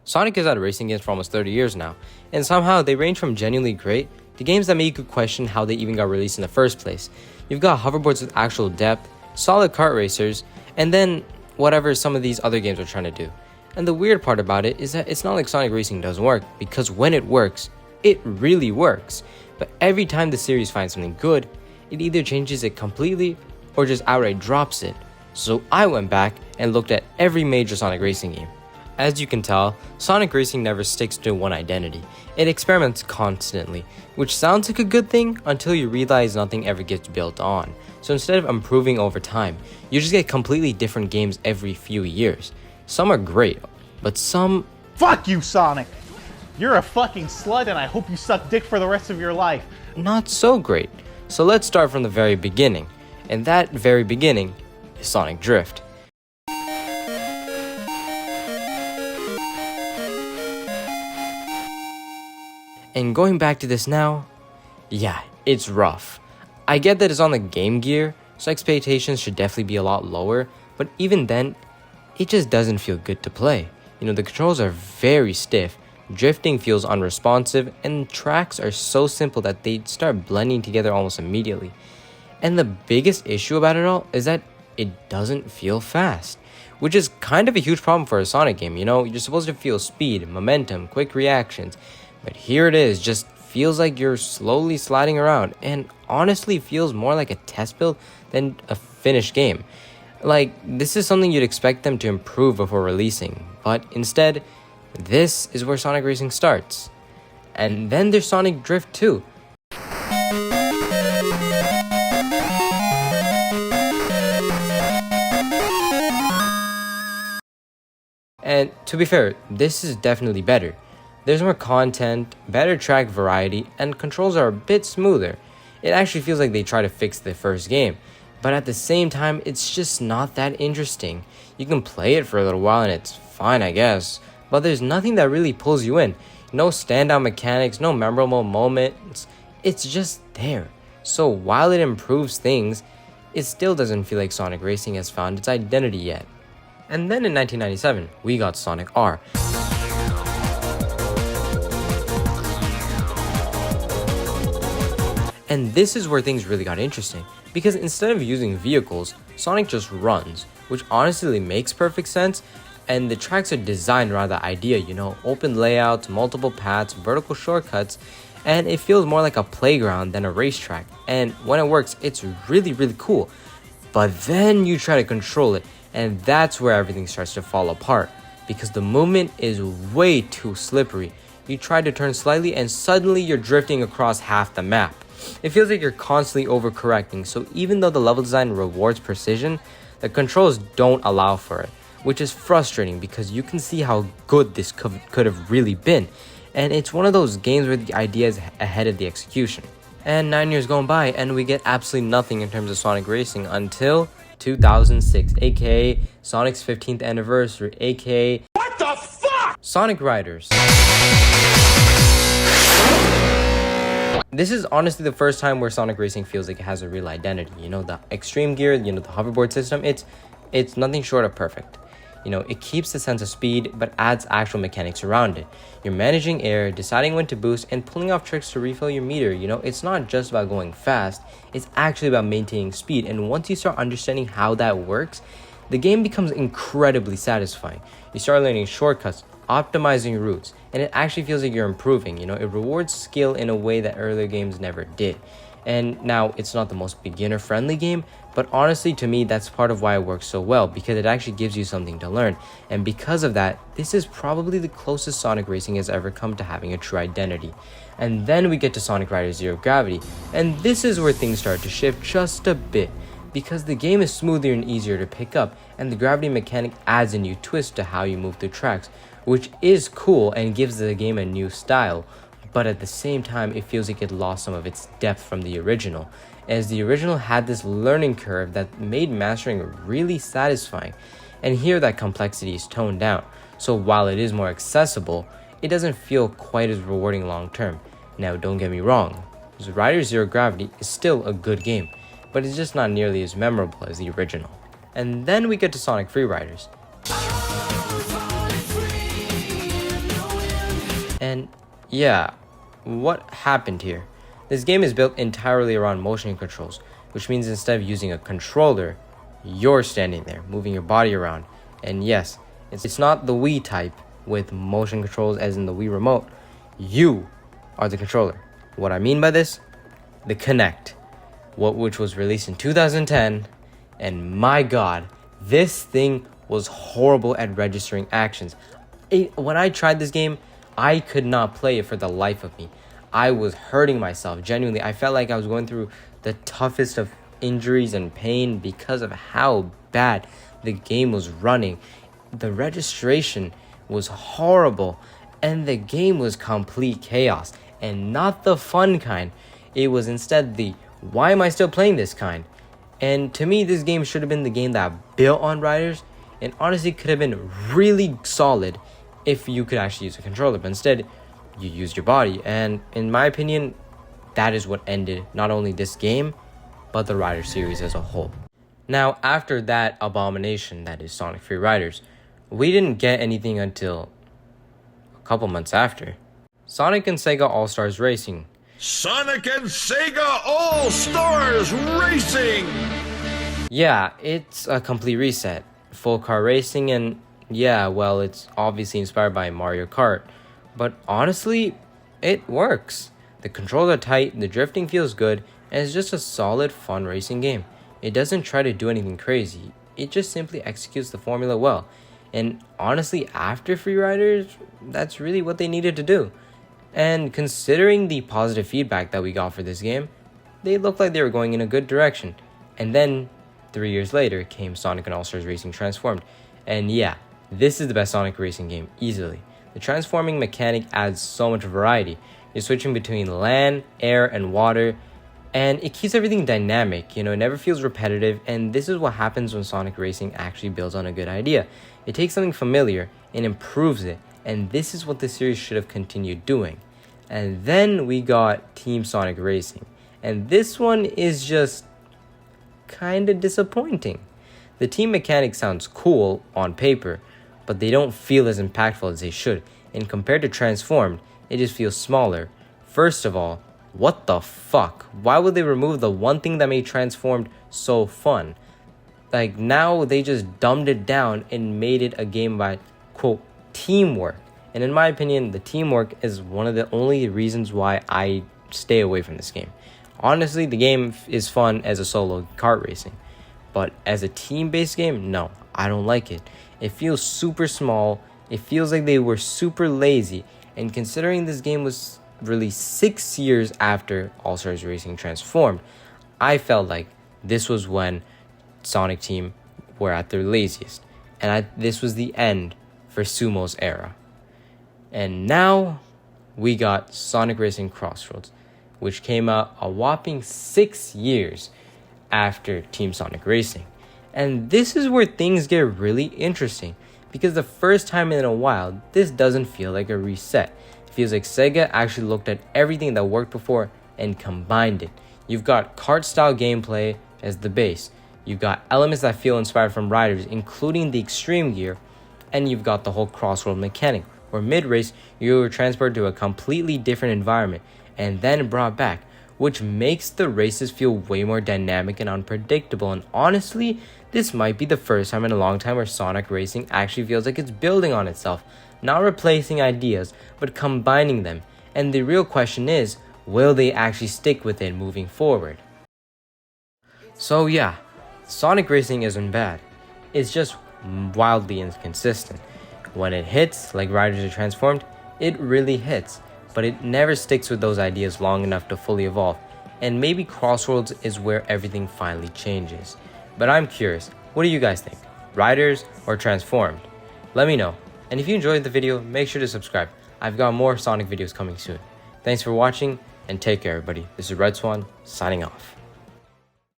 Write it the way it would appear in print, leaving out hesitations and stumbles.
Sonic has had racing games for almost 30 years now, and somehow they range from genuinely great to games that make you question how they even got released in the first place. You've got hoverboards with actual depth, solid kart racers, and then whatever some of these other games are trying to do. And the weird part about it is that it's not like Sonic Racing doesn't work, because when it works, it really works. But every time the series finds something good, it either changes it completely or just outright drops it. So I went back and looked at every major Sonic Racing game. As you can tell, Sonic Racing never sticks to one identity. It experiments constantly, which sounds like a good thing until you realize nothing ever gets built on. So instead of improving over time, you just get completely different games every few years. Some are great, but some... Fuck you, Sonic! You're a fucking slut and I hope you suck dick for the rest of your life. not so great. So let's start from the very beginning. And that very beginning is Sonic Drift. And going back to this now, yeah, it's rough. I get that it's on the Game Gear, so expectations should definitely be a lot lower, but even then, it just doesn't feel good to play. You know, the controls are very stiff, drifting feels unresponsive, and tracks are so simple that they start blending together almost immediately. And the biggest issue about it all is that it doesn't feel fast, which is kind of a huge problem for a Sonic game. You know, you're supposed to feel speed, momentum, quick reactions, but here it is, just feels like you're slowly sliding around, and honestly feels more like a test build than a finished game. Like, this is something you'd expect them to improve before releasing, but instead, this is where Sonic Racing starts. And then there's Sonic Drift 2. And to be fair, this is definitely better. There's more content, better track variety, and controls are a bit smoother. It actually feels like they try to fix the first game, but at the same time, it's just not that interesting. You can play it for a little while and it's fine, I guess, but there's nothing that really pulls you in. No standout mechanics, no memorable moments, it's just there. So while it improves things, it still doesn't feel like Sonic Racing has found its identity yet. And then in 1997, we got Sonic R. And this is where things really got interesting, because instead of using vehicles, Sonic just runs, which honestly makes perfect sense, and the tracks are designed around that idea, you know, open layouts, multiple paths, vertical shortcuts, and it feels more like a playground than a racetrack, and when it works, it's really, really cool. But then you try to control it, and that's where everything starts to fall apart, because the movement is way too slippery. You try to turn slightly and suddenly you're drifting across half the map. It feels like you're constantly overcorrecting, so even though the level design rewards precision, the controls don't allow for it, which is frustrating because you can see how good this could have really been, and it's one of those games where the idea is ahead of the execution. And 9 years gone by and we get absolutely nothing in terms of Sonic Racing until 2006, aka Sonic's 15th anniversary, aka what the fuck? Sonic Riders. This is honestly the first time where Sonic Racing feels like it has a real identity. You know, the extreme gear, you know, the hoverboard system, it's nothing short of perfect. You know, it keeps the sense of speed, but adds actual mechanics around it. You're managing air, deciding when to boost, and pulling off tricks to refill your meter. You know, it's not just about going fast, it's actually about maintaining speed. And once you start understanding how that works, the game becomes incredibly satisfying. You start learning shortcuts, optimizing routes, and it actually feels like you're improving. You know, it rewards skill in a way that earlier games never did. And now it's not the most beginner friendly game, but honestly to me that's part of why it works so well, because it actually gives you something to learn. And because of that, this is probably the closest Sonic Racing has ever come to having a true identity. And then we get to Sonic Riders Zero Gravity, and this is where things start to shift just a bit, because the game is smoother and easier to pick up, and the gravity mechanic adds a new twist to how you move through tracks, which is cool and gives the game a new style. But at the same time, it feels like it lost some of its depth from the original, as the original had this learning curve that made mastering really satisfying, and here that complexity is toned down. So while it is more accessible, it doesn't feel quite as rewarding long term. Now don't get me wrong, Riders Zero Gravity is still a good game, but it's just not nearly as memorable as the original. And then we get to Sonic Free Riders. And yeah, what happened here? This game is built entirely around motion controls, which means instead of using a controller, you're standing there, moving your body around. And yes, it's not the Wii type with motion controls as in the Wii remote. You are the controller. What I mean by this? The Kinect, which was released in 2010, and my god, this thing was horrible at registering actions. When I tried this game, I could not play it for the life of me. I was hurting myself, genuinely. I felt like I was going through the toughest of injuries and pain because of how bad the game was running. The registration was horrible, and the game was complete chaos, and not the fun kind. It was instead the why am I still playing this kind? And to me, this game should have been the game that built on Riders, and honestly could have been really solid if you could actually use a controller, but instead you used your body. And in my opinion, that is what ended not only this game, but the Rider series as a whole. Now, after that abomination that is Sonic Free Riders, we didn't get anything until a couple months after. Sonic and Sega All-Stars Racing. Sonic and Sega All-Stars Racing! Yeah, it's a complete reset. Full car racing, and yeah, well, it's obviously inspired by Mario Kart. But honestly, it works. The controls are tight, the drifting feels good, and it's just a solid, fun racing game. It doesn't try to do anything crazy. It just simply executes the formula well. And honestly, after Free Riders, that's really what they needed to do. And considering the positive feedback that we got for this game, they looked like they were going in a good direction. And then, 3 years later, came Sonic and All-Stars Racing Transformed. And yeah, this is the best Sonic racing game, easily. The transforming mechanic adds so much variety. You're switching between land, air, and water, and it keeps everything dynamic, it never feels repetitive, and this is what happens when Sonic Racing actually builds on a good idea. It takes something familiar and improves it, and this is what the series should have continued doing. And then we got Team Sonic Racing, and this one is just kinda disappointing. The team mechanic sounds cool on paper, but they don't feel as impactful as they should, and compared to Transformed, it just feels smaller. First of all, what the fuck? Why would they remove the one thing that made Transformed so fun? Like, now they just dumbed it down and made it a game by, quote, teamwork. And in my opinion, the teamwork is one of the only reasons why I stay away from this game. Honestly, the game is fun as a solo kart racing, but as a team-based game, no, I don't like it. It feels super small, it feels like they were super lazy, and considering this game was released 6 years after All-Stars Racing Transformed, I felt like this was when Sonic Team were at their laziest, and this was the end for Sumo's era. And now we got Sonic Racing Crossroads, which came out a whopping 6 years after Team Sonic Racing. And this is where things get really interesting, because the first time in a while, this doesn't feel like a reset. It feels like Sega actually looked at everything that worked before and combined it. You've got kart-style gameplay as the base. You've got elements that feel inspired from Riders, including the extreme gear, and you've got the whole crossroad mechanic, where mid-race, you were transported to a completely different environment and then brought back, which makes the races feel way more dynamic and unpredictable. And honestly, this might be the first time in a long time where Sonic Racing actually feels like it's building on itself, not replacing ideas, but combining them. And the real question is, will they actually stick with it moving forward? So yeah, Sonic Racing isn't bad. It's just wildly inconsistent. When it hits, like Riders Are Transformed, it really hits, but it never sticks with those ideas long enough to fully evolve. And maybe Crossroads is where everything finally changes. But I'm curious, what do you guys think? Riders or Transformed? Let me know. And if you enjoyed the video, make sure to subscribe. I've got more Sonic videos coming soon. Thanks for watching, and take care everybody. This is Red Swan, signing off.